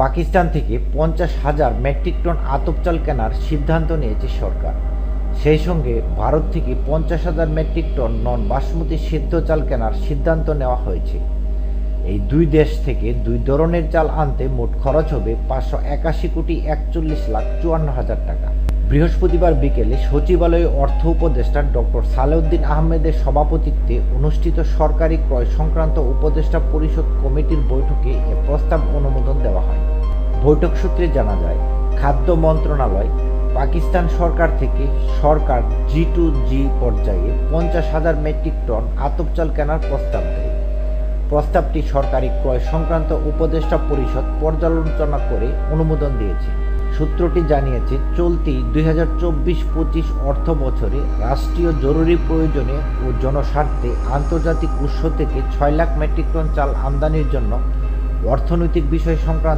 পাকিস্তান থেকে 50,000 metric ton আতপ চাল কেনার সিদ্ধান্ত নিয়েছে সরকার। সেই সঙ্গে ভারত থেকে 50,000 মেট্রিক টন নন বাসমতি সিদ্ধ চাল কেনার সিদ্ধান্ত নেওয়া হয়েছে। এই দুই দেশ থেকে দুই ধরনের চাল আনতে মোট খরচ হবে 581,41,54,000 টাকা। বৃহস্পতিবার বিকেলে সচিবালয়ে অর্থ উপদেষ্টা ডক্টর সালেউদ্দিন আহমেদের সভাপতিত্বে অনুষ্ঠিত সরকারি ক্রয় সংক্রান্ত উপদেষ্টা পরিষদ কমিটির বৈঠকে এ প্রস্তাব অনুমোদন দেওয়া হয়। বৈঠক সূত্রে জানা যায়, খাদ্য মন্ত্রণালয় পাকিস্তান সরকার থেকে সরকার G2G পর্যায়ে 50,000 মেট্রিক টন আতপ চাল কেনার প্রস্তাব দেয়। প্রস্তাবটি সরকারি ক্রয় সংক্রান্ত উপদেষ্টা পরিষদ পর্যালোচনা করে অনুমোদন দিয়েছে। সূত্রটি জানিয়েছে, চলতি 2024-25 অর্থ বছরে রাষ্ট্রীয় জরুরি প্রয়োজনে ও জনস্বার্থে আন্তর্জাতিক উৎস থেকে 6 লাখ মেট্রিক টন চাল আমদানির জন্য অর্থনৈতিক বিষয় সংক্রান্ত